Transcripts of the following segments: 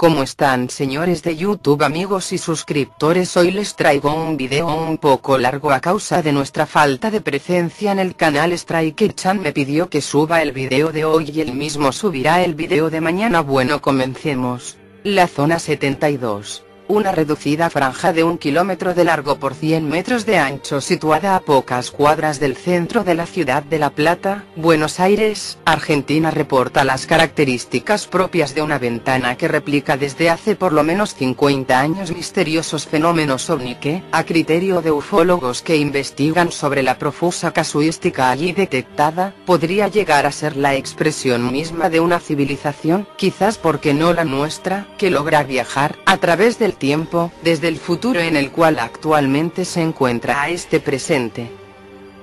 ¿Cómo están, señores de YouTube, amigos y suscriptores? Hoy les traigo un video un poco largo a causa de nuestra falta de presencia en el canal. Strike-chan me pidió que suba el video de hoy y él mismo subirá el video de mañana. Bueno, comencemos. La zona 72. Una reducida franja de 1 kilómetro de largo por 100 metros de ancho, situada a pocas cuadras del centro de la ciudad de La Plata, Buenos Aires, Argentina, reporta las características propias de una ventana que replica desde hace por lo menos 50 años misteriosos fenómenos ovni que, a criterio de ufólogos que investigan sobre la profusa casuística allí detectada, podría llegar a ser la expresión misma de una civilización, quizás porque no la nuestra, que logra viajar a través del tiempo, desde el futuro en el cual actualmente se encuentra a este presente.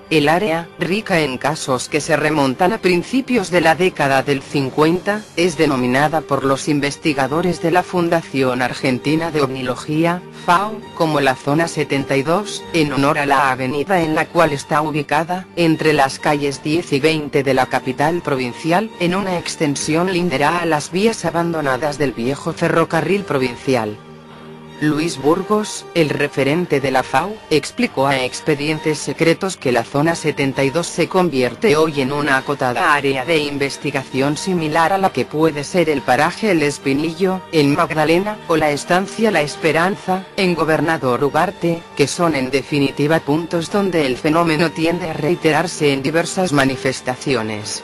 El área, rica en casos que se remontan a principios de la década del 50, es denominada por los investigadores de la Fundación Argentina de Ovnilogía, FAO, como la Zona 72, en honor a la avenida en la cual está ubicada, entre las calles 10 y 20 de la capital provincial, en una extensión lindera a las vías abandonadas del viejo ferrocarril provincial. Luis Burgos, el referente de la FAO, explicó a Expedientes Secretos que la Zona 72 se convierte hoy en una acotada área de investigación similar a la que puede ser el paraje El Espinillo, en Magdalena, o la estancia La Esperanza, en Gobernador Ugarte, que son en definitiva puntos donde el fenómeno tiende a reiterarse en diversas manifestaciones.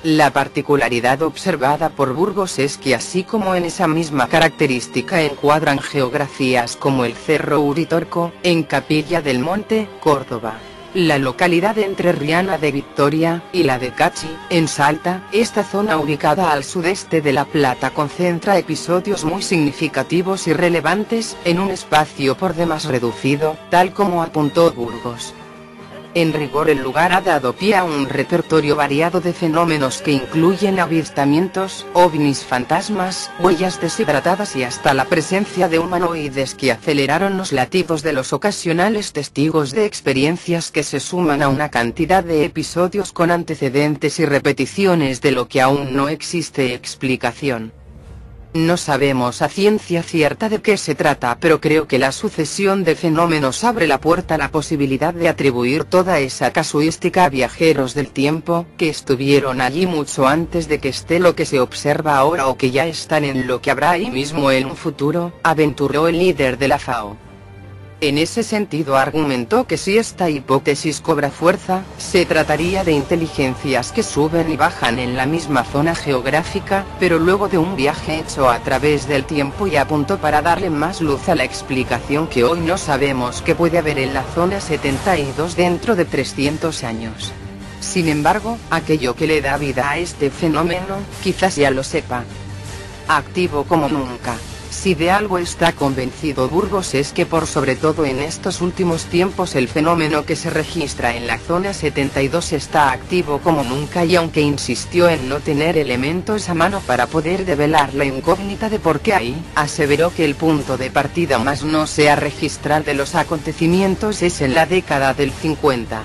La particularidad observada por Burgos es que así como en esa misma característica encuadran geografías como el Cerro Uritorco, en Capilla del Monte, Córdoba, la localidad entrerriana de Victoria, y la de Cachi, en Salta, esta zona ubicada al sudeste de La Plata concentra episodios muy significativos y relevantes, en un espacio por demás reducido, tal como apuntó Burgos. En rigor, el lugar ha dado pie a un repertorio variado de fenómenos que incluyen avistamientos, ovnis, fantasmas, huellas deshidratadas y hasta la presencia de humanoides que aceleraron los latidos de los ocasionales testigos de experiencias que se suman a una cantidad de episodios con antecedentes y repeticiones de lo que aún no existe explicación. No sabemos a ciencia cierta de qué se trata, pero creo que la sucesión de fenómenos abre la puerta a la posibilidad de atribuir toda esa casuística a viajeros del tiempo, que estuvieron allí mucho antes de que esté lo que se observa ahora o que ya están en lo que habrá ahí mismo en un futuro, aventuró el líder de la FAO. En ese sentido argumentó que si esta hipótesis cobra fuerza, se trataría de inteligencias que suben y bajan en la misma zona geográfica, pero luego de un viaje hecho a través del tiempo, y apuntó para darle más luz a la explicación que hoy no sabemos que puede haber en la zona 72 dentro de 300 años. Sin embargo, aquello que le da vida a este fenómeno, quizás ya lo sepa. Activo como nunca. Si de algo está convencido Burgos es que por sobre todo en estos últimos tiempos el fenómeno que se registra en la zona 72 está activo como nunca, y aunque insistió en no tener elementos a mano para poder develar la incógnita de por qué ahí, aseveró que el punto de partida más no sea registrar de los acontecimientos es en la década del 50.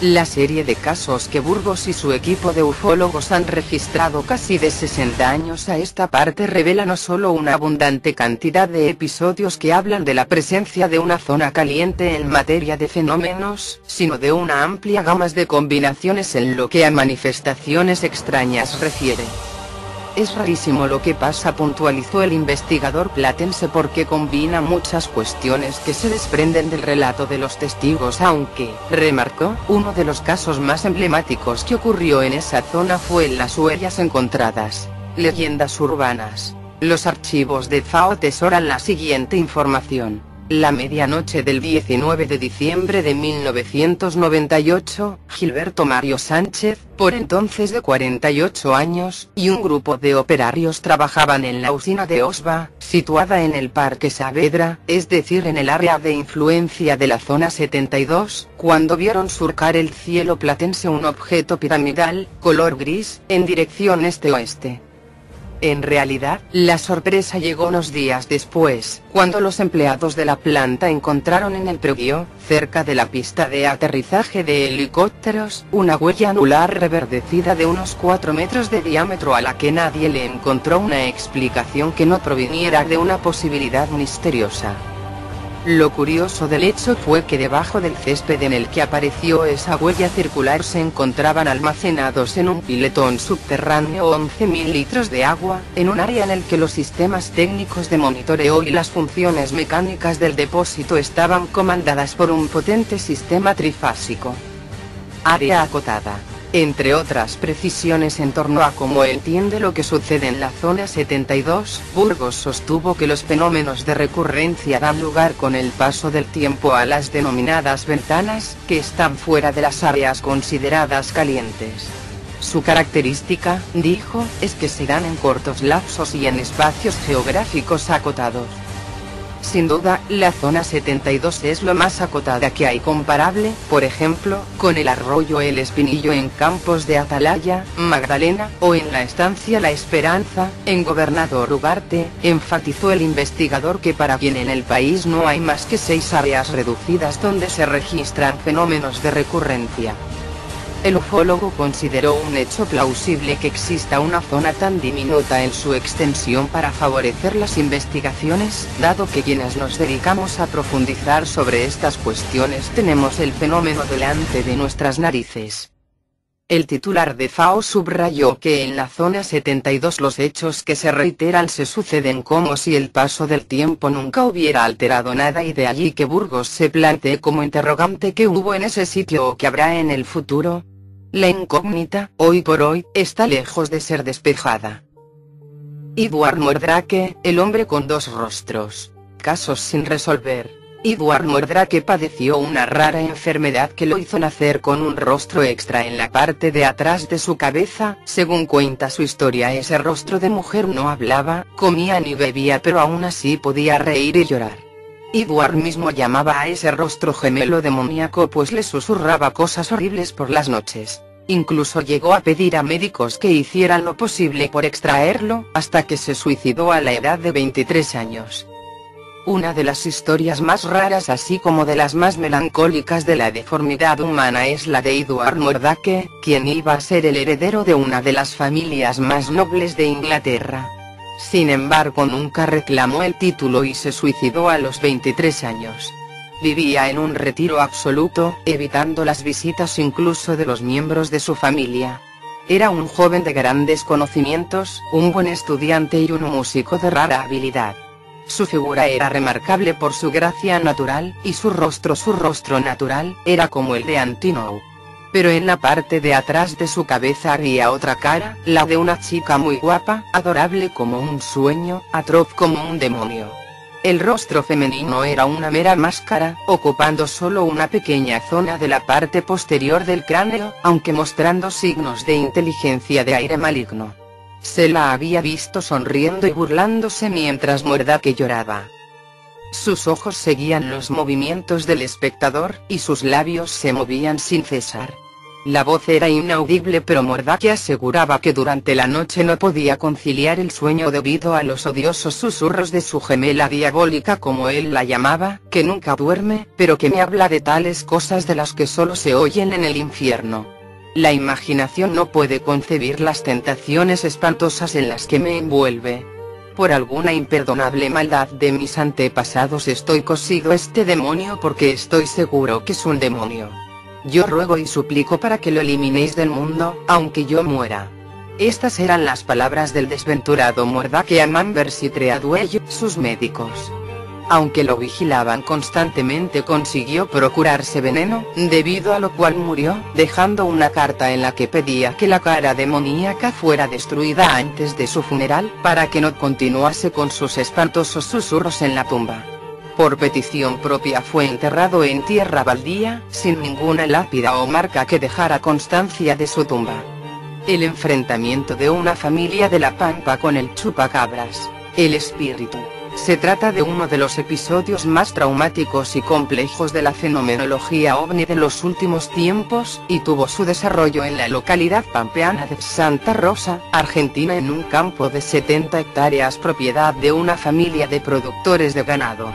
La serie de casos que Burgos y su equipo de ufólogos han registrado casi de 60 años a esta parte revela no solo una abundante cantidad de episodios que hablan de la presencia de una zona caliente en materia de fenómenos, sino de una amplia gama de combinaciones en lo que a manifestaciones extrañas refiere. Es rarísimo lo que pasa, puntualizó el investigador platense, porque combina muchas cuestiones que se desprenden del relato de los testigos, aunque, remarcó, uno de los casos más emblemáticos que ocurrió en esa zona fue en las huellas encontradas. Leyendas urbanas. Los archivos de FAO atesoran la siguiente información. La medianoche del 19 de diciembre de 1998, Gilberto Mario Sánchez, por entonces de 48 años, y un grupo de operarios trabajaban en la usina de Osva, situada en el Parque Saavedra, es decir en el área de influencia de la zona 72, cuando vieron surcar el cielo platense un objeto piramidal, color gris, en dirección este-oeste. En realidad, la sorpresa llegó unos días después, cuando los empleados de la planta encontraron en el previo, cerca de la pista de aterrizaje de helicópteros, una huella anular reverdecida de unos 4 metros de diámetro a la que nadie le encontró una explicación que no proviniera de una posibilidad misteriosa. Lo curioso del hecho fue que debajo del césped en el que apareció esa huella circular se encontraban almacenados en un piletón subterráneo 11.000 litros de agua, en un área en el que los sistemas técnicos de monitoreo y las funciones mecánicas del depósito estaban comandadas por un potente sistema trifásico. Área acotada. Entre otras precisiones en torno a cómo entiende lo que sucede en la zona 72, Burgos sostuvo que los fenómenos de recurrencia dan lugar con el paso del tiempo a las denominadas ventanas, que están fuera de las áreas consideradas calientes. Su característica, dijo, es que se dan en cortos lapsos y en espacios geográficos acotados. Sin duda, la zona 72 es lo más acotada que hay, comparable, por ejemplo, con el arroyo El Espinillo en Campos de Atalaya, Magdalena, o en la estancia La Esperanza, en Gobernador Ugarte, enfatizó el investigador que para quien en el país no hay más que 6 áreas reducidas donde se registran fenómenos de recurrencia. El ufólogo consideró un hecho plausible que exista una zona tan diminuta en su extensión para favorecer las investigaciones, dado que quienes nos dedicamos a profundizar sobre estas cuestiones tenemos el fenómeno delante de nuestras narices. El titular de FAO subrayó que en la zona 72 los hechos que se reiteran se suceden como si el paso del tiempo nunca hubiera alterado nada, y de allí que Burgos se plantee como interrogante qué hubo en ese sitio o qué habrá en el futuro. La incógnita, hoy por hoy, está lejos de ser despejada. Edward Mordrake, el hombre con 2 rostros. Casos sin resolver. Edward Mordrake padeció una rara enfermedad que lo hizo nacer con un rostro extra en la parte de atrás de su cabeza. Según cuenta su historia, ese rostro de mujer no hablaba, comía ni bebía, pero aún así podía reír y llorar. Edward mismo llamaba a ese rostro gemelo demoníaco, pues le susurraba cosas horribles por las noches. Incluso llegó a pedir a médicos que hicieran lo posible por extraerlo, hasta que se suicidó a la edad de 23 años. Una de las historias más raras, así como de las más melancólicas de la deformidad humana, es la de Edward Mordrake, quien iba a ser el heredero de una de las familias más nobles de Inglaterra. Sin embargo, nunca reclamó el título y se suicidó a los 23 años. Vivía en un retiro absoluto, evitando las visitas incluso de los miembros de su familia. Era un joven de grandes conocimientos, un buen estudiante y un músico de rara habilidad. Su figura era remarcable por su gracia natural, y su rostro natural, era como el de Antinous. Pero en la parte de atrás de su cabeza había otra cara, la de una chica muy guapa, adorable como un sueño, atroz como un demonio. El rostro femenino era una mera máscara, ocupando solo una pequeña zona de la parte posterior del cráneo, aunque mostrando signos de inteligencia de aire maligno. Se la había visto sonriendo y burlándose mientras Mordrake lloraba. Sus ojos seguían los movimientos del espectador, y sus labios se movían sin cesar. La voz era inaudible, pero Mordrake aseguraba que durante la noche no podía conciliar el sueño debido a los odiosos susurros de su gemela diabólica, como él la llamaba, que nunca duerme, pero que me habla de tales cosas de las que solo se oyen en el infierno. La imaginación no puede concebir las tentaciones espantosas en las que me envuelve. Por alguna imperdonable maldad de mis antepasados estoy cosido a este demonio, porque estoy seguro que es un demonio. Yo ruego y suplico para que lo eliminéis del mundo, aunque yo muera. Estas eran las palabras del desventurado Mordrake a Manvers y Treadwell, sus médicos. Aunque lo vigilaban constantemente, consiguió procurarse veneno, debido a lo cual murió, dejando una carta en la que pedía que la cara demoníaca fuera destruida antes de su funeral, para que no continuase con sus espantosos susurros en la tumba. Por petición propia fue enterrado en tierra baldía, sin ninguna lápida o marca que dejara constancia de su tumba. El enfrentamiento de una familia de la Pampa con el chupacabras, el espíritu, Se trata de uno de los episodios más traumáticos y complejos de la fenomenología ovni de los últimos tiempos, y tuvo su desarrollo en la localidad pampeana de Santa Rosa, Argentina, en un campo de 70 hectáreas propiedad de una familia de productores de ganado.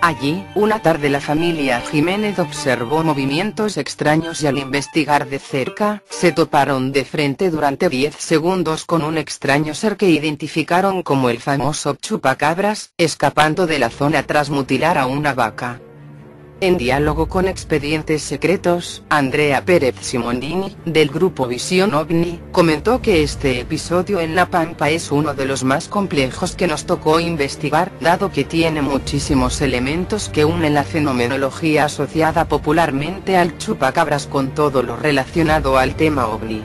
Allí, una tarde la familia Jiménez observó movimientos extraños y al investigar de cerca, se toparon de frente durante 10 segundos con un extraño ser que identificaron como el famoso chupacabras, escapando de la zona tras mutilar a una vaca. En diálogo con Expedientes Secretos, Andrea Pérez Simondini, del grupo Visión OVNI, comentó que este episodio en La Pampa es uno de los más complejos que nos tocó investigar, dado que tiene muchísimos elementos que unen la fenomenología asociada popularmente al chupacabras con todo lo relacionado al tema OVNI.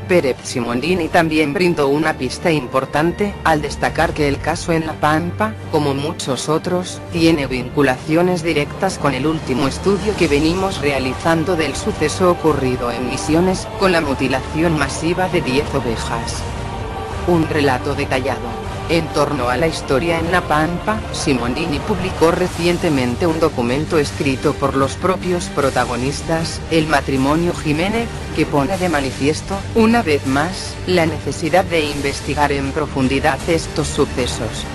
Pérez Simondini también brindó una pista importante, al destacar que el caso en La Pampa, como muchos otros, tiene vinculaciones directas con el último estudio que venimos realizando del suceso ocurrido en Misiones, con la mutilación masiva de 10 ovejas. Un relato detallado en torno a la historia en La Pampa. Simondini publicó recientemente un documento escrito por los propios protagonistas, el matrimonio Jiménez, que pone de manifiesto, una vez más, la necesidad de investigar en profundidad estos sucesos.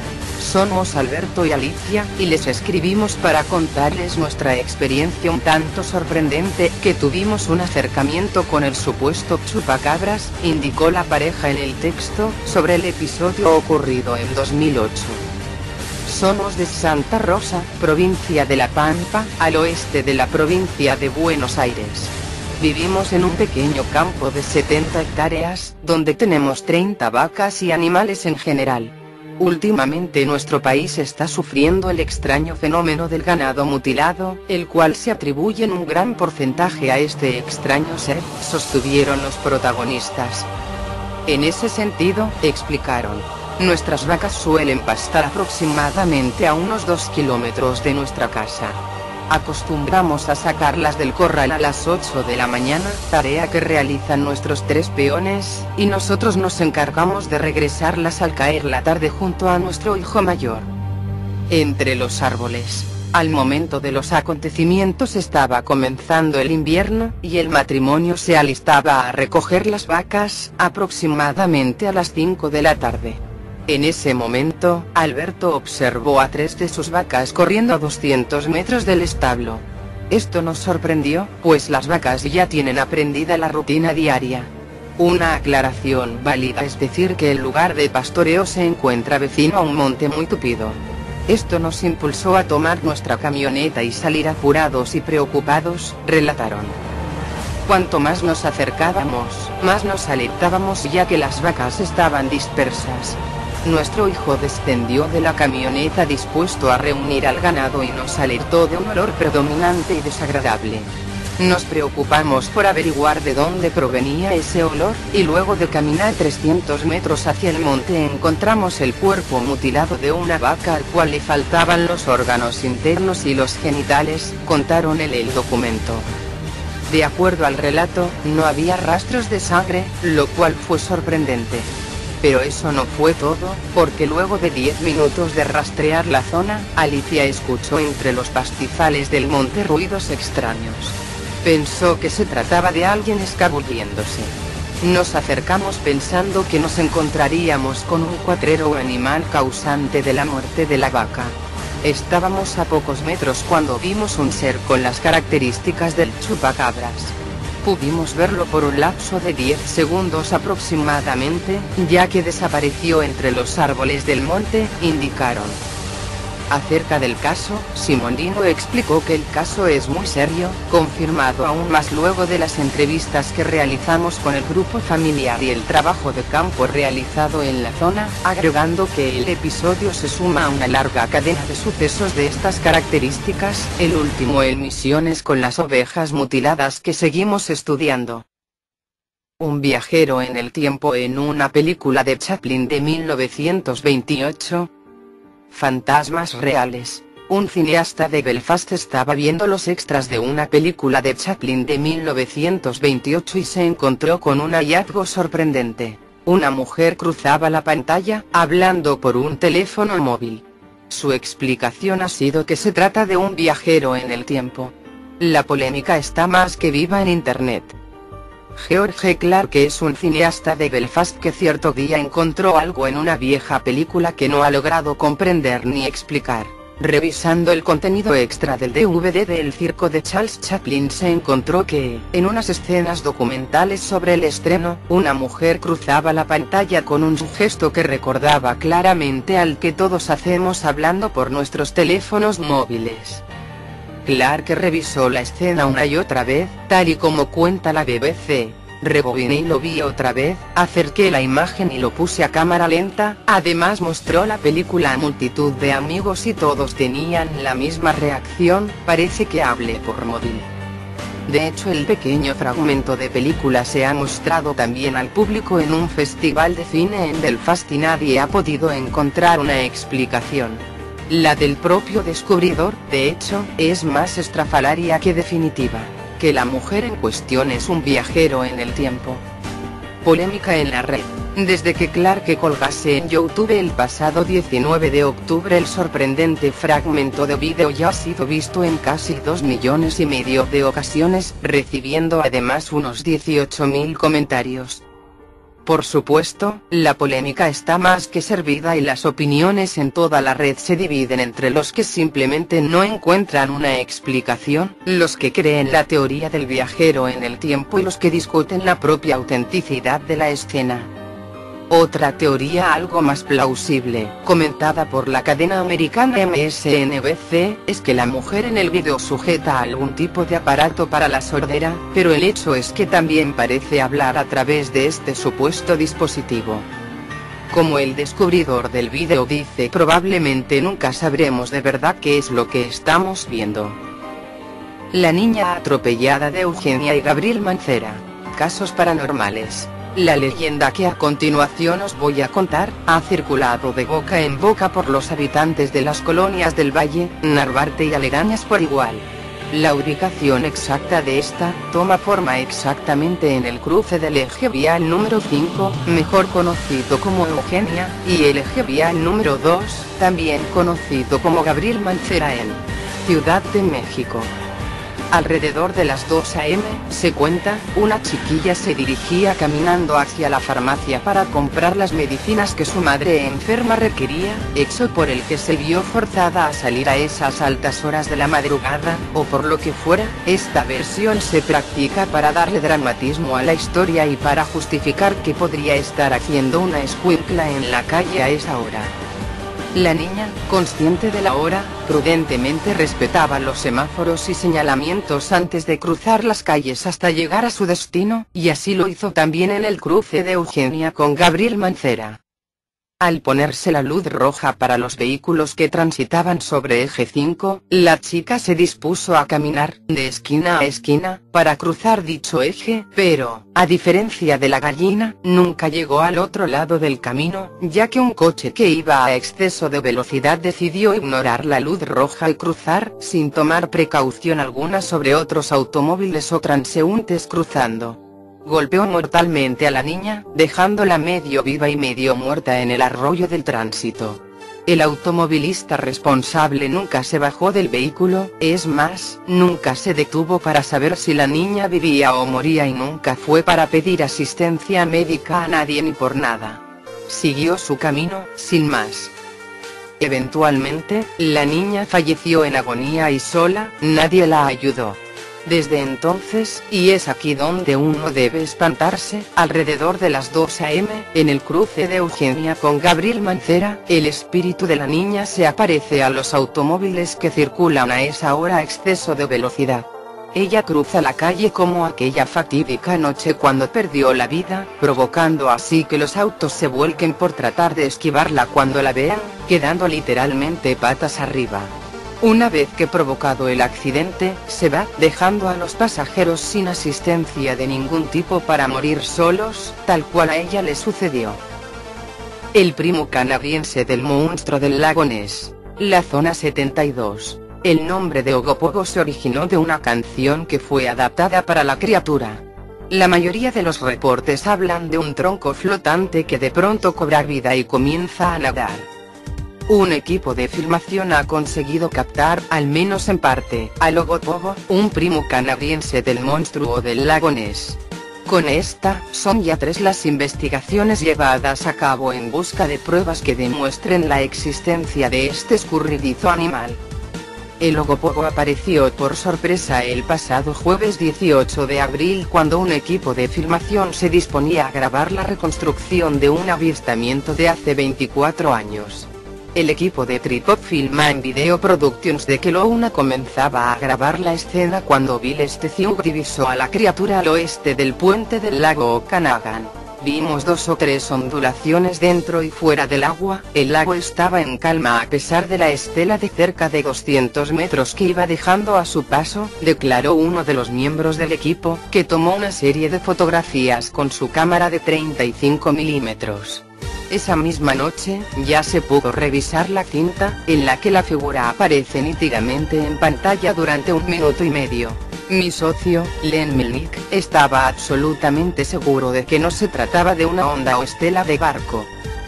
Somos Alberto y Alicia, y les escribimos para contarles nuestra experiencia un tanto sorprendente, que tuvimos un acercamiento con el supuesto chupacabras, indicó la pareja en el texto, sobre el episodio ocurrido en 2008. Somos de Santa Rosa, provincia de La Pampa, al oeste de la provincia de Buenos Aires. Vivimos en un pequeño campo de 70 hectáreas, donde tenemos 30 vacas y animales en general. Últimamente nuestro país está sufriendo el extraño fenómeno del ganado mutilado, el cual se atribuye en un gran porcentaje a este extraño ser, sostuvieron los protagonistas. En ese sentido, explicaron, nuestras vacas suelen pastar aproximadamente a unos 2 kilómetros de nuestra casa. Acostumbramos a sacarlas del corral a las 8 de la mañana, tarea que realizan nuestros 3 peones, y nosotros nos encargamos de regresarlas al caer la tarde junto a nuestro hijo mayor. Entre los árboles, al momento de los acontecimientos estaba comenzando el invierno, y el matrimonio se alistaba a recoger las vacas, aproximadamente a las 5 de la tarde. En ese momento, Alberto observó a 3 de sus vacas corriendo a 200 metros del establo. Esto nos sorprendió, pues las vacas ya tienen aprendida la rutina diaria. Una aclaración válida es decir que el lugar de pastoreo se encuentra vecino a un monte muy tupido. Esto nos impulsó a tomar nuestra camioneta y salir apurados y preocupados, relataron. Cuanto más nos acercábamos, más nos alertábamos ya que las vacas estaban dispersas. Nuestro hijo descendió de la camioneta dispuesto a reunir al ganado y nos alertó de un olor predominante y desagradable. Nos preocupamos por averiguar de dónde provenía ese olor, y luego de caminar 300 metros hacia el monte encontramos el cuerpo mutilado de una vaca al cual le faltaban los órganos internos y los genitales, contaron en el documento. De acuerdo al relato, no había rastros de sangre, lo cual fue sorprendente. Pero eso no fue todo, porque luego de 10 minutos de rastrear la zona, Alicia escuchó entre los pastizales del monte ruidos extraños. Pensó que se trataba de alguien escabulléndose. Nos acercamos pensando que nos encontraríamos con un cuatrero o animal causante de la muerte de la vaca. Estábamos a pocos metros cuando vimos un ser con las características del chupacabras. Pudimos verlo por un lapso de 10 segundos aproximadamente, ya que desapareció entre los árboles del monte, indicaron. Acerca del caso, Simondino explicó que el caso es muy serio, confirmado aún más luego de las entrevistas que realizamos con el grupo familiar y el trabajo de campo realizado en la zona, agregando que el episodio se suma a una larga cadena de sucesos de estas características, el último en Misiones con las ovejas mutiladas que seguimos estudiando. Un viajero en el tiempo en una película de Chaplin de 1928. Fantasmas reales. Un cineasta de Belfast estaba viendo los extras de una película de Chaplin de 1928 y se encontró con un hallazgo sorprendente. Una mujer cruzaba la pantalla, hablando por un teléfono móvil. Su explicación ha sido que se trata de un viajero en el tiempo. La polémica está más que viva en internet. George Clark es un cineasta de Belfast que cierto día encontró algo en una vieja película que no ha logrado comprender ni explicar. Revisando el contenido extra del DVD del circo de Charles Chaplin, se encontró que, en unas escenas documentales sobre el estreno, una mujer cruzaba la pantalla con un gesto que recordaba claramente al que todos hacemos hablando por nuestros teléfonos móviles. Clark revisó la escena una y otra vez, tal y como cuenta la BBC. Rebobiné y lo vi otra vez, acerqué la imagen y lo puse a cámara lenta. Además mostró la película a multitud de amigos y todos tenían la misma reacción: parece que hablé por móvil. De hecho, el pequeño fragmento de película se ha mostrado también al público en un festival de cine en Belfast y nadie ha podido encontrar una explicación. La del propio descubridor, de hecho, es más estrafalaria que definitiva. Que la mujer en cuestión es un viajero en el tiempo. Polémica en la red. Desde que Clark colgase en YouTube el pasado 19 de octubre el sorprendente fragmento de vídeo ya ha sido visto en casi 2,5 millones de ocasiones, recibiendo además unos 18.000 comentarios. Por supuesto, la polémica está más que servida y las opiniones en toda la red se dividen entre los que simplemente no encuentran una explicación, los que creen la teoría del viajero en el tiempo y los que discuten la propia autenticidad de la escena. Otra teoría algo más plausible, comentada por la cadena americana MSNBC, es que la mujer en el vídeo sujeta algún tipo de aparato para la sordera, pero el hecho es que también parece hablar a través de este supuesto dispositivo. Como el descubridor del vídeo dice, probablemente nunca sabremos de verdad qué es lo que estamos viendo. La niña atropellada de Eugenia y Gabriel Mancera. Casos paranormales. La leyenda que a continuación os voy a contar, ha circulado de boca en boca por los habitantes de las colonias del Valle, Narvarte y aledañas por igual. La ubicación exacta de esta, toma forma exactamente en el cruce del eje vial número 5, mejor conocido como Eugenia, y el eje vial número 2, también conocido como Gabriel Mancera en Ciudad de México. Alrededor de las 2 AM, se cuenta, una chiquilla se dirigía caminando hacia la farmacia para comprar las medicinas que su madre enferma requería, hecho por el que se vio forzada a salir a esas altas horas de la madrugada, o por lo que fuera. Esta versión se practica para darle dramatismo a la historia y para justificar que podría estar haciendo una escuincla en la calle a esa hora. La niña, consciente de la hora, prudentemente respetaba los semáforos y señalamientos antes de cruzar las calles hasta llegar a su destino, y así lo hizo también en el cruce de Eugenia con Gabriel Mancera. Al ponerse la luz roja para los vehículos que transitaban sobre eje 5, la chica se dispuso a caminar, de esquina a esquina, para cruzar dicho eje, pero, a diferencia de la gallina, nunca llegó al otro lado del camino, ya que un coche que iba a exceso de velocidad decidió ignorar la luz roja y cruzar, sin tomar precaución alguna sobre otros automóviles o transeúntes cruzando. Golpeó mortalmente a la niña, dejándola medio viva y medio muerta en el arroyo del tránsito. El automovilista responsable nunca se bajó del vehículo, es más, nunca se detuvo para saber si la niña vivía o moría y nunca fue para pedir asistencia médica a nadie ni por nada. Siguió su camino, sin más. Eventualmente, la niña falleció en agonía y sola, nadie la ayudó. Desde entonces, y es aquí donde uno debe espantarse, alrededor de las 2 AM, en el cruce de Eugenia con Gabriel Mancera, el espíritu de la niña se aparece a los automóviles que circulan a esa hora a exceso de velocidad. Ella cruza la calle como aquella fatídica noche cuando perdió la vida, provocando así que los autos se vuelquen por tratar de esquivarla cuando la vean, quedando literalmente patas arriba. Una vez que provocado el accidente, se va, dejando a los pasajeros sin asistencia de ningún tipo para morir solos, tal cual a ella le sucedió. El primo canadiense del monstruo del lago Ness. La zona 72. El nombre de Ogopogo se originó de una canción que fue adaptada para la criatura. La mayoría de los reportes hablan de un tronco flotante que de pronto cobra vida y comienza a nadar. un equipo de filmación ha conseguido captar, al menos en parte, a Logo Pogo, un primo canadiense del monstruo del lago Ness. Con esta, son ya 3 las investigaciones llevadas a cabo en busca de pruebas que demuestren la existencia de este escurridizo animal. El Logo Pogo apareció por sorpresa el pasado jueves 18 de abril cuando un equipo de filmación se disponía a grabar la reconstrucción de un avistamiento de hace 24 años. El equipo de Tripod Film & Video Productions de Kelowna comenzaba a grabar la escena cuando Bill Stethug divisó a la criatura al oeste del puente del lago Okanagan. Vimos 2 o 3 ondulaciones dentro y fuera del agua. El lago estaba en calma a pesar de la estela de cerca de 200 metros que iba dejando a su paso, declaró uno de los miembros del equipo, que tomó una serie de fotografías con su cámara de 35 milímetros. Esa misma noche, ya se pudo revisar la cinta, en la que la figura aparece nítidamente en pantalla durante 1 minuto y medio. Mi socio, Len Melnick, estaba absolutamente seguro de que no se trataba de una onda o estela de barco.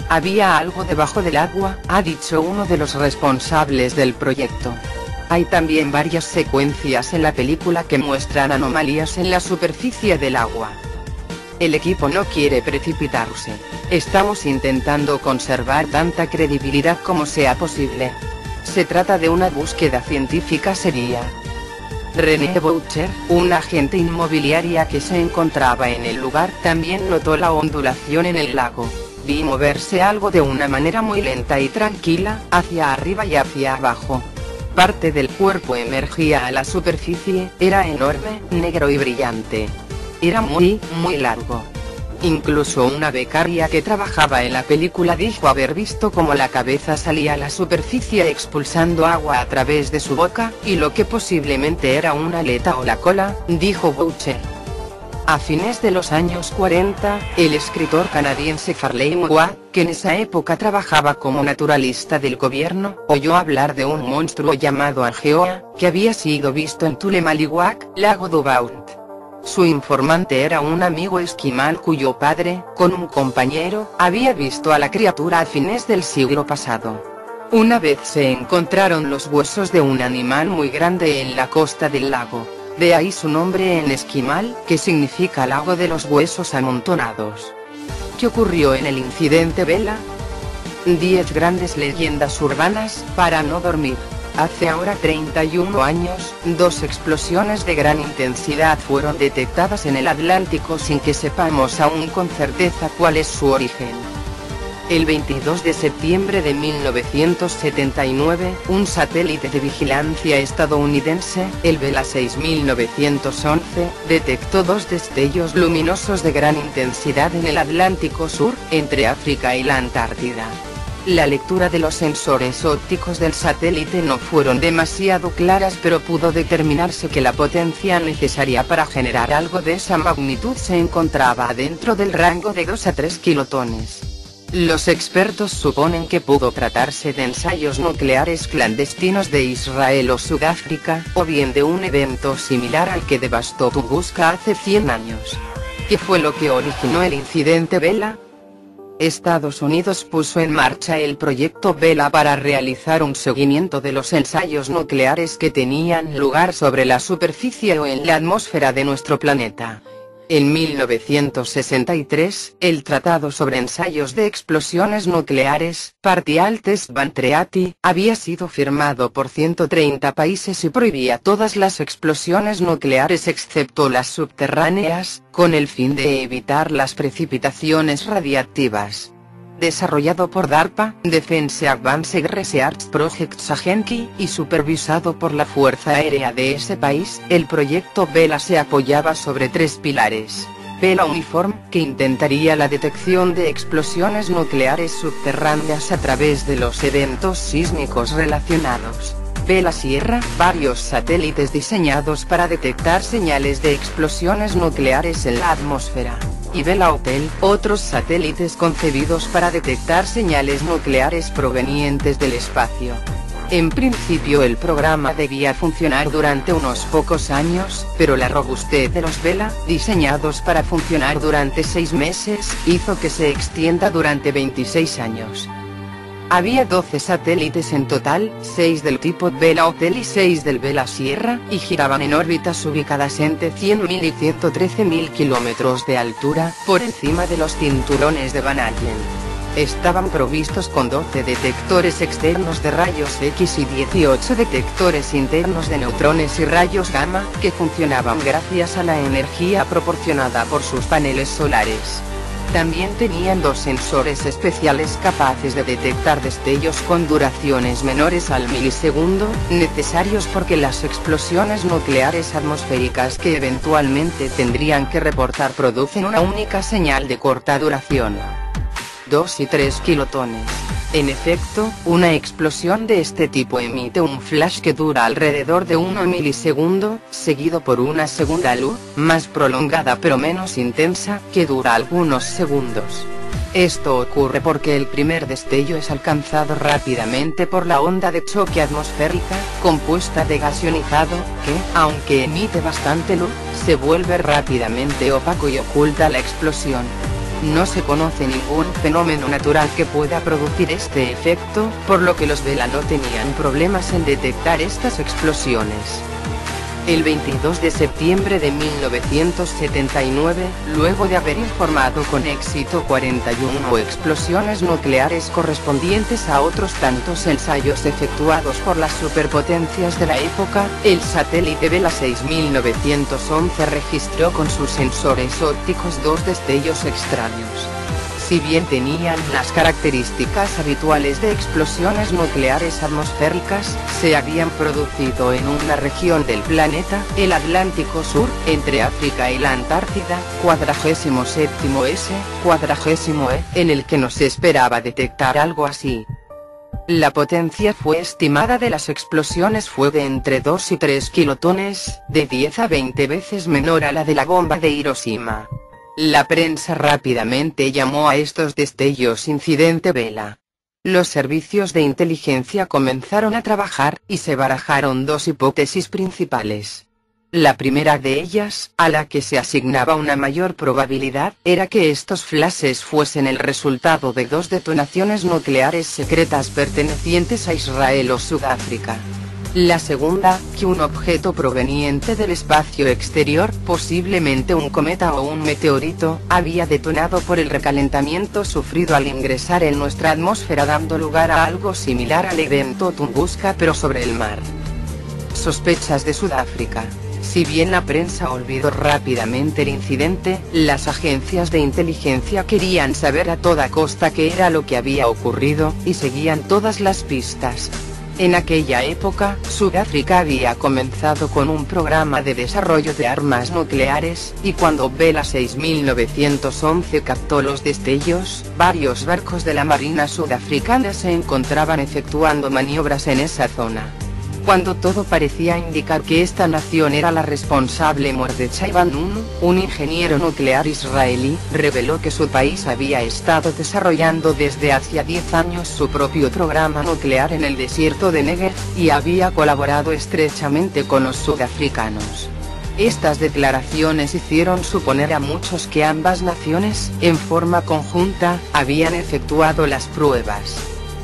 Había algo debajo del agua, ha dicho uno de los responsables del proyecto. Hay también varias secuencias en la película que muestran anomalías en la superficie del agua. El equipo no quiere precipitarse. Estamos intentando conservar tanta credibilidad como sea posible. Se trata de una búsqueda científica seria. René Boucher, un agente inmobiliaria que se encontraba en el lugar, también notó la ondulación en el lago. Vi moverse algo de una manera muy lenta y tranquila, hacia arriba y hacia abajo. Parte del cuerpo emergía a la superficie, era enorme, negro y brillante. Era muy largo. Incluso una becaria que trabajaba en la película dijo haber visto cómo la cabeza salía a la superficie expulsando agua a través de su boca, y lo que posiblemente era una aleta o la cola, dijo Boucher. A fines de los años 40, el escritor canadiense Farley Magua, que en esa época trabajaba como naturalista del gobierno, oyó hablar de un monstruo llamado Angeoa, que había sido visto en Tulemaliwak, lago Dubaunt. Su informante era un amigo esquimal cuyo padre, con un compañero, había visto a la criatura a fines del siglo pasado. Una vez se encontraron los huesos de un animal muy grande en la costa del lago. De ahí su nombre en esquimal, que significa lago de los huesos amontonados. ¿Qué ocurrió en el incidente Vela? 10 grandes leyendas urbanas para no dormir. Hace ahora 31 años, 2 explosiones de gran intensidad fueron detectadas en el Atlántico sin que sepamos aún con certeza cuál es su origen. El 22 de septiembre de 1979, un satélite de vigilancia estadounidense, el Vela 6911, detectó 2 destellos luminosos de gran intensidad en el Atlántico Sur, entre África y la Antártida. La lectura de los sensores ópticos del satélite no fueron demasiado claras, pero pudo determinarse que la potencia necesaria para generar algo de esa magnitud se encontraba dentro del rango de 2 a 3 kilotones. Los expertos suponen que pudo tratarse de ensayos nucleares clandestinos de Israel o Sudáfrica, o bien de un evento similar al que devastó Tunguska hace 100 años. ¿Qué fue lo que originó el incidente Vela? Estados Unidos puso en marcha el proyecto Vela para realizar un seguimiento de los ensayos nucleares que tenían lugar sobre la superficie o en la atmósfera de nuestro planeta. En 1963, el Tratado sobre Ensayos de Explosiones Nucleares, Partial Test Ban Treaty, había sido firmado por 130 países y prohibía todas las explosiones nucleares excepto las subterráneas, con el fin de evitar las precipitaciones radiactivas. Desarrollado por DARPA, Defense Advanced Research Projects Agency, y supervisado por la Fuerza Aérea de ese país, el proyecto Vela se apoyaba sobre 3 pilares. Vela Uniform, que intentaría la detección de explosiones nucleares subterráneas a través de los eventos sísmicos relacionados. Vela Sierra, varios satélites diseñados para detectar señales de explosiones nucleares en la atmósfera. Y Vela Hotel, otros satélites concebidos para detectar señales nucleares provenientes del espacio. En principio el programa debía funcionar durante unos pocos años, pero la robustez de los Vela, diseñados para funcionar durante 6 meses, hizo que se extienda durante 26 años. Había 12 satélites en total, 6 del tipo Vela Hotel y 6 del Vela Sierra, y giraban en órbitas ubicadas entre 100.000 y 113.000 kilómetros de altura, por encima de los cinturones de Van Allen. Estaban provistos con 12 detectores externos de rayos X y 18 detectores internos de neutrones y rayos gamma, que funcionaban gracias a la energía proporcionada por sus paneles solares. También tenían 2 sensores especiales capaces de detectar destellos con duraciones menores al milisegundo, necesarios porque las explosiones nucleares atmosféricas que eventualmente tendrían que reportar producen una única señal de corta duración. 2 y 3 kilotones. En efecto, una explosión de este tipo emite un flash que dura alrededor de 1 milisegundo, seguido por una segunda luz, más prolongada pero menos intensa, que dura algunos segundos. Esto ocurre porque el primer destello es alcanzado rápidamente por la onda de choque atmosférica, compuesta de gas ionizado, que, aunque emite bastante luz, se vuelve rápidamente opaco y oculta la explosión. No se conoce ningún fenómeno natural que pueda producir este efecto, por lo que los Vela no tenían problemas en detectar estas explosiones. El 22 de septiembre de 1979, luego de haber informado con éxito 41 explosiones nucleares correspondientes a otros tantos ensayos efectuados por las superpotencias de la época, el satélite Vela 6911 registró con sus sensores ópticos 2 destellos extraños. Si bien tenían las características habituales de explosiones nucleares atmosféricas, se habían producido en una región del planeta, el Atlántico Sur, entre África y la Antártida, 47º-S, 40º-E, en el que no se esperaba detectar algo así. La potencia fue estimada de las explosiones fue de entre 2 y 3 kilotones, de 10 a 20 veces menor a la de la bomba de Hiroshima. La prensa rápidamente llamó a estos destellos incidente Vela. Los servicios de inteligencia comenzaron a trabajar, y se barajaron 2 hipótesis principales. La primera de ellas, a la que se asignaba una mayor probabilidad, era que estos flashes fuesen el resultado de 2 detonaciones nucleares secretas pertenecientes a Israel o Sudáfrica. La segunda, que un objeto proveniente del espacio exterior, posiblemente un cometa o un meteorito, había detonado por el recalentamiento sufrido al ingresar en nuestra atmósfera, dando lugar a algo similar al evento Tunguska pero sobre el mar. Sospechas de Sudáfrica. Si bien la prensa olvidó rápidamente el incidente, las agencias de inteligencia querían saber a toda costa qué era lo que había ocurrido, y seguían todas las pistas. En aquella época, Sudáfrica había comenzado con un programa de desarrollo de armas nucleares, y cuando Vela 6911 captó los destellos, varios barcos de la Marina sudafricana se encontraban efectuando maniobras en esa zona. Cuando todo parecía indicar que esta nación era la responsable, Mordechai Vanunu, un ingeniero nuclear israelí, reveló que su país había estado desarrollando desde hacía 10 años su propio programa nuclear en el desierto de Negev, y había colaborado estrechamente con los sudafricanos. Estas declaraciones hicieron suponer a muchos que ambas naciones, en forma conjunta, habían efectuado las pruebas.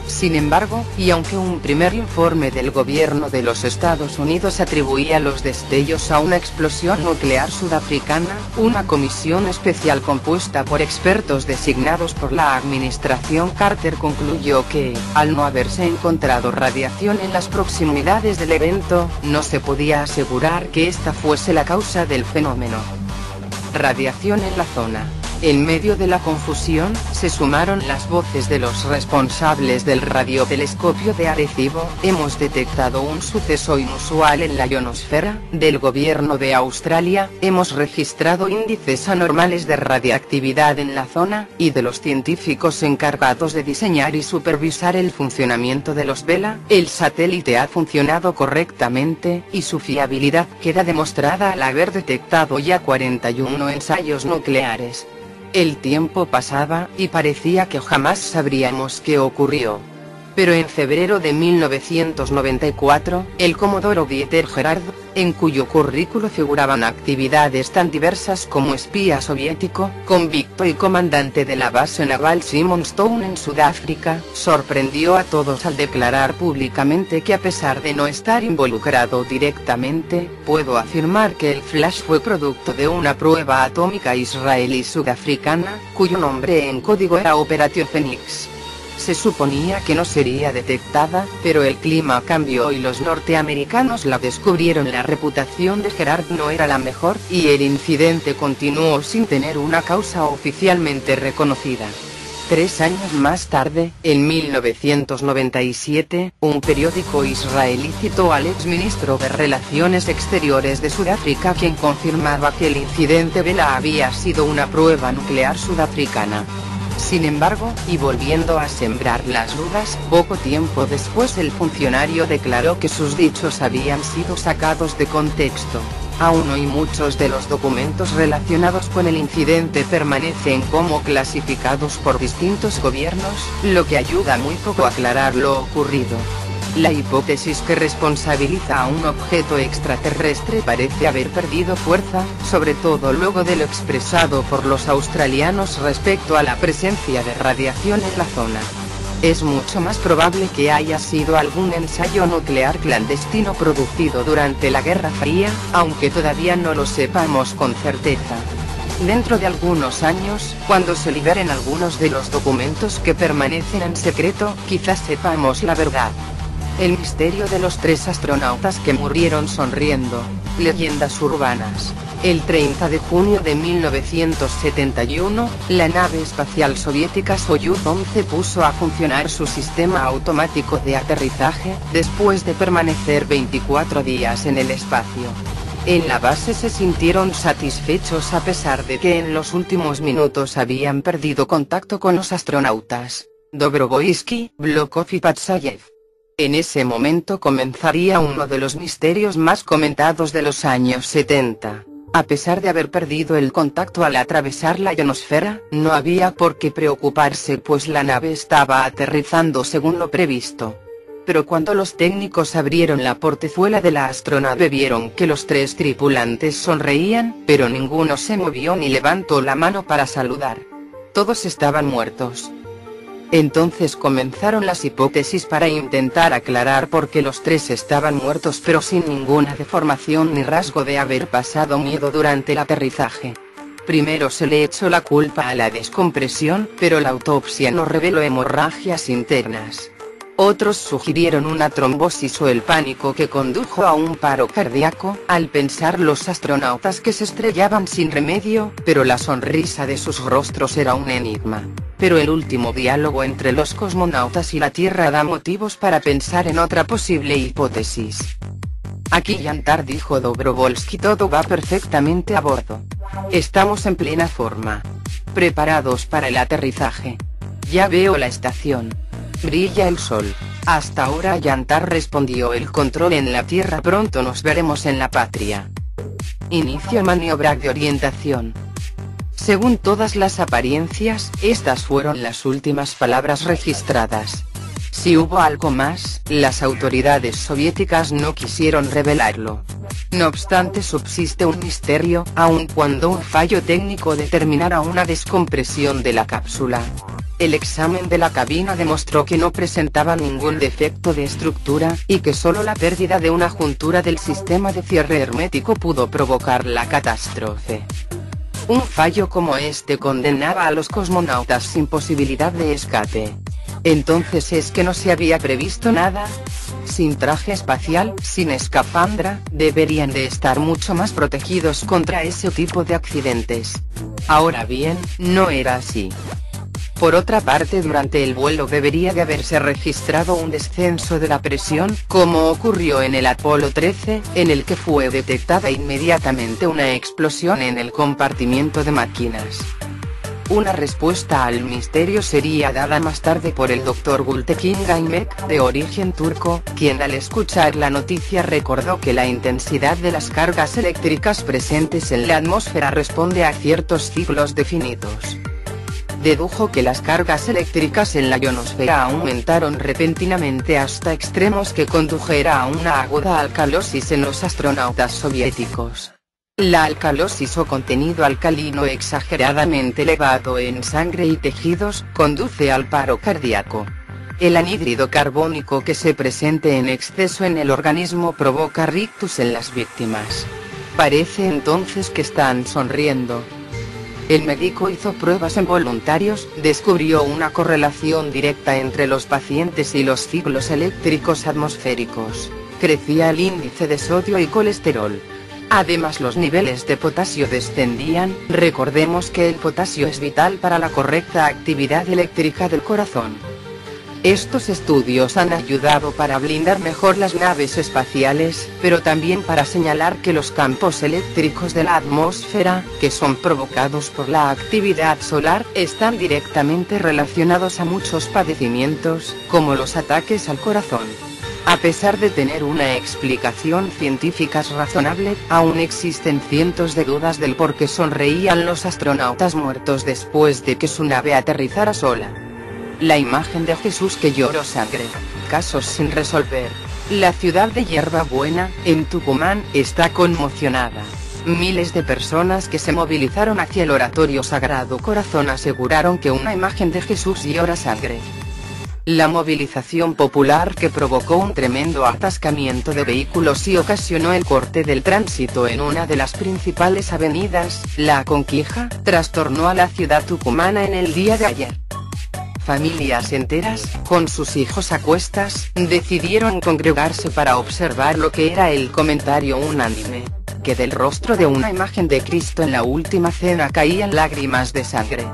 Sin embargo, y aunque un primer informe del gobierno de los Estados Unidos atribuía los destellos a una explosión nuclear sudafricana, una comisión especial compuesta por expertos designados por la administración Carter concluyó que, al no haberse encontrado radiación en las proximidades del evento, no se podía asegurar que esta fuese la causa del fenómeno. Radiación en la zona. En medio de la confusión, se sumaron las voces de los responsables del radiotelescopio de Arecibo. Hemos detectado un suceso inusual en la ionosfera. Del gobierno de Australia, hemos registrado índices anormales de radiactividad en la zona, y de los científicos encargados de diseñar y supervisar el funcionamiento de los Vela, el satélite ha funcionado correctamente, y su fiabilidad queda demostrada al haber detectado ya 41 ensayos nucleares. El tiempo pasaba, y parecía que jamás sabríamos qué ocurrió. Pero en febrero de 1994, el comodoro Dieter Gerhard, en cuyo currículo figuraban actividades tan diversas como espía soviético, convicto y comandante de la base naval Simonstone en Sudáfrica, sorprendió a todos al declarar públicamente que a pesar de no estar involucrado directamente, puedo afirmar que el flash fue producto de una prueba atómica israelí-sudafricana, cuyo nombre en código era Operation Phoenix. Se suponía que no sería detectada, pero el clima cambió y los norteamericanos la descubrieron. La reputación de Gerhard no era la mejor, y el incidente continuó sin tener una causa oficialmente reconocida. 3 años más tarde, en 1997, un periódico israelí citó al exministro de Relaciones Exteriores de Sudáfrica, quien confirmaba que el incidente Vela había sido una prueba nuclear sudafricana. Sin embargo, y volviendo a sembrar las dudas, poco tiempo después el funcionario declaró que sus dichos habían sido sacados de contexto. Aún hoy muchos de los documentos relacionados con el incidente permanecen como clasificados por distintos gobiernos, lo que ayuda muy poco a aclarar lo ocurrido. La hipótesis que responsabiliza a un objeto extraterrestre parece haber perdido fuerza, sobre todo luego de lo expresado por los australianos respecto a la presencia de radiación en la zona. Es mucho más probable que haya sido algún ensayo nuclear clandestino producido durante la Guerra Fría, aunque todavía no lo sepamos con certeza. Dentro de algunos años, cuando se liberen algunos de los documentos que permanecen en secreto, quizás sepamos la verdad. El misterio de los 3 astronautas que murieron sonriendo. Leyendas urbanas. El 30 de junio de 1971, la nave espacial soviética Soyuz 11 puso a funcionar su sistema automático de aterrizaje, después de permanecer 24 días en el espacio. En la base se sintieron satisfechos a pesar de que en los últimos minutos habían perdido contacto con los astronautas Dobrovolsky, Volkov y Patsayev. En ese momento comenzaría uno de los misterios más comentados de los años 70. A pesar de haber perdido el contacto al atravesar la ionosfera, no había por qué preocuparse pues la nave estaba aterrizando según lo previsto. Pero cuando los técnicos abrieron la portezuela de la astronave vieron que los 3 tripulantes sonreían, pero ninguno se movió ni levantó la mano para saludar. Todos estaban muertos. Entonces comenzaron las hipótesis para intentar aclarar por qué los 3 estaban muertos pero sin ninguna deformación ni rasgo de haber pasado miedo durante el aterrizaje. Primero se le echó la culpa a la descompresión, pero la autopsia no reveló hemorragias internas. Otros sugirieron una trombosis o el pánico que condujo a un paro cardíaco, al pensar los astronautas que se estrellaban sin remedio, pero la sonrisa de sus rostros era un enigma. Pero el último diálogo entre los cosmonautas y la Tierra da motivos para pensar en otra posible hipótesis. Aquí Yantar, dijo Dobrovolsky, todo va perfectamente a bordo. Estamos en plena forma. Preparados para el aterrizaje. Ya veo la estación. Brilla el sol. Hasta ahora, Yantar respondió, el control en la Tierra, pronto nos veremos en la patria. Inicio maniobra de orientación. Según todas las apariencias, estas fueron las últimas palabras registradas. Si hubo algo más, las autoridades soviéticas no quisieron revelarlo. No obstante, subsiste un misterio, aun cuando un fallo técnico determinara una descompresión de la cápsula. El examen de la cabina demostró que no presentaba ningún defecto de estructura, y que solo la pérdida de una juntura del sistema de cierre hermético pudo provocar la catástrofe. Un fallo como este condenaba a los cosmonautas sin posibilidad de escape. Entonces, ¿es que no se había previsto nada? Sin traje espacial, sin escafandra, deberían de estar mucho más protegidos contra ese tipo de accidentes. Ahora bien, no era así. Por otra parte, durante el vuelo debería de haberse registrado un descenso de la presión, como ocurrió en el Apolo 13, en el que fue detectada inmediatamente una explosión en el compartimiento de máquinas. Una respuesta al misterio sería dada más tarde por el Dr. Gültekin Gaymek, de origen turco, quien al escuchar la noticia recordó que la intensidad de las cargas eléctricas presentes en la atmósfera responde a ciertos ciclos definidos. dedujo que las cargas eléctricas en la ionosfera aumentaron repentinamente hasta extremos que condujera a una aguda alcalosis en los astronautas soviéticos. La alcalosis o contenido alcalino exageradamente elevado en sangre y tejidos, conduce al paro cardíaco. El anhídrido carbónico que se presente en exceso en el organismo provoca rictus en las víctimas. Parece entonces que están sonriendo. El médico hizo pruebas en voluntarios, descubrió una correlación directa entre los pacientes y los ciclos eléctricos atmosféricos. Crecía el índice de sodio y colesterol. Además, los niveles de potasio descendían. Recordemos que el potasio es vital para la correcta actividad eléctrica del corazón. Estos estudios han ayudado para blindar mejor las naves espaciales, pero también para señalar que los campos eléctricos de la atmósfera, que son provocados por la actividad solar, están directamente relacionados a muchos padecimientos, como los ataques al corazón. A pesar de tener una explicación científica razonable, aún existen cientos de dudas del por qué sonreían los astronautas muertos después de que su nave aterrizara sola. La imagen de Jesús que lloró sangre. Casos sin resolver. La ciudad de Hierbabuena, en Tucumán, está conmocionada. Miles de personas que se movilizaron hacia el oratorio Sagrado Corazón aseguraron que una imagen de Jesús llora sangre. La movilización popular que provocó un tremendo atascamiento de vehículos y ocasionó el corte del tránsito en una de las principales avenidas, La Conquija, trastornó a la ciudad tucumana en el día de ayer. Familias enteras, con sus hijos a cuestas, decidieron congregarse para observar lo que era el comentario unánime, que del rostro de una imagen de Cristo en la última cena caían lágrimas de sangre.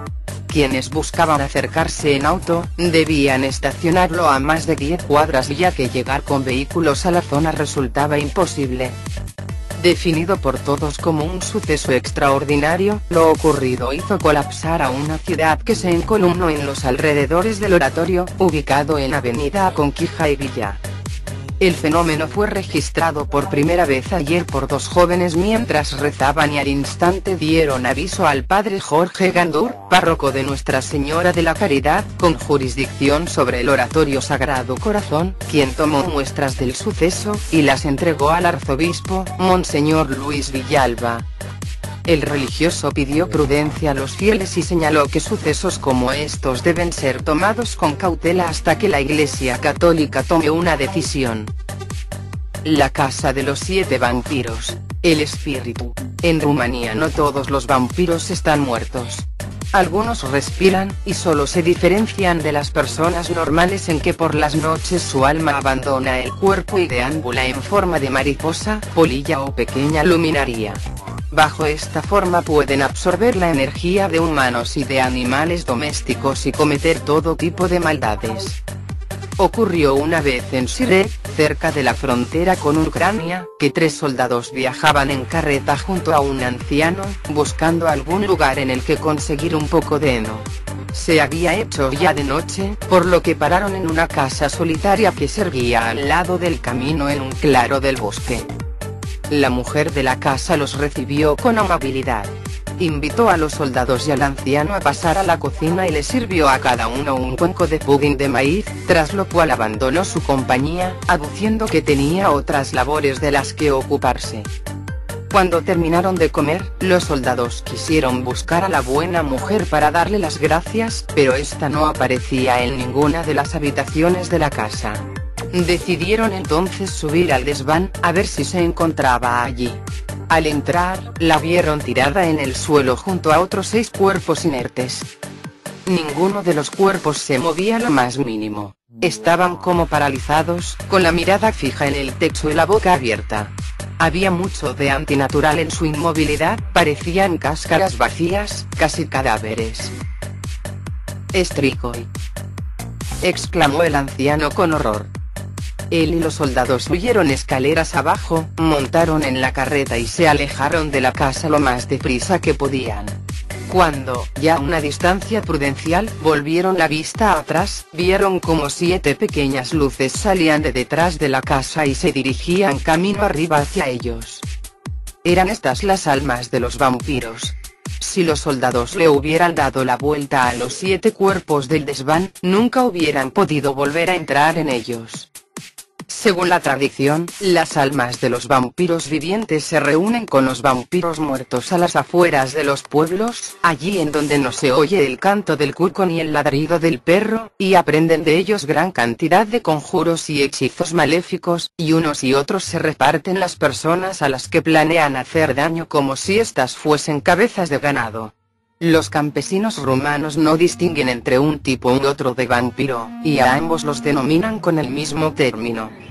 Quienes buscaban acercarse en auto, debían estacionarlo a más de 10 cuadras ya que llegar con vehículos a la zona resultaba imposible. Definido por todos como un suceso extraordinario, lo ocurrido hizo colapsar a una ciudad que se encolumnó en los alrededores del oratorio, ubicado en Avenida Conquija y Villa. El fenómeno fue registrado por primera vez ayer por dos jóvenes mientras rezaban y al instante dieron aviso al padre Jorge Gandur, párroco de Nuestra Señora de la Caridad, con jurisdicción sobre el oratorio Sagrado Corazón, quien tomó muestras del suceso, y las entregó al arzobispo, Monseñor Luis Villalba. El religioso pidió prudencia a los fieles y señaló que sucesos como estos deben ser tomados con cautela hasta que la Iglesia Católica tome una decisión. La casa de los 7 vampiros. El espíritu. En Rumanía no todos los vampiros están muertos. Algunos respiran, y solo se diferencian de las personas normales en que por las noches su alma abandona el cuerpo y deambula en forma de mariposa, polilla o pequeña luminaria. Bajo esta forma pueden absorber la energía de humanos y de animales domésticos y cometer todo tipo de maldades. Ocurrió una vez en Siret, cerca de la frontera con Ucrania, que 3 soldados viajaban en carreta junto a un anciano, buscando algún lugar en el que conseguir un poco de heno. Se había hecho ya de noche, por lo que pararon en una casa solitaria que servía al lado del camino en un claro del bosque. La mujer de la casa los recibió con amabilidad. Invitó a los soldados y al anciano a pasar a la cocina y les sirvió a cada uno un cuenco de pudding de maíz, tras lo cual abandonó su compañía, aduciendo que tenía otras labores de las que ocuparse. Cuando terminaron de comer, los soldados quisieron buscar a la buena mujer para darle las gracias, pero esta no aparecía en ninguna de las habitaciones de la casa. Decidieron entonces subir al desván, a ver si se encontraba allí. Al entrar, la vieron tirada en el suelo junto a otros 6 cuerpos inertes. Ninguno de los cuerpos se movía lo más mínimo. Estaban como paralizados, con la mirada fija en el techo y la boca abierta. Había mucho de antinatural en su inmovilidad, parecían cáscaras vacías, casi cadáveres. «Strigoi», exclamó el anciano con horror. Él y los soldados huyeron escaleras abajo, montaron en la carreta y se alejaron de la casa lo más deprisa que podían. Cuando, ya a una distancia prudencial, volvieron la vista atrás, vieron como 7 pequeñas luces salían de detrás de la casa y se dirigían camino arriba hacia ellos. Eran estas las almas de los vampiros. Si los soldados le hubieran dado la vuelta a los 7 cuerpos del desván, nunca hubieran podido volver a entrar en ellos. Según la tradición, las almas de los vampiros vivientes se reúnen con los vampiros muertos a las afueras de los pueblos, allí en donde no se oye el canto del cuco ni el ladrido del perro, y aprenden de ellos gran cantidad de conjuros y hechizos maléficos, y unos y otros se reparten las personas a las que planean hacer daño como si éstas fuesen cabezas de ganado. Los campesinos rumanos no distinguen entre un tipo u otro de vampiro, y a ambos los denominan con el mismo término.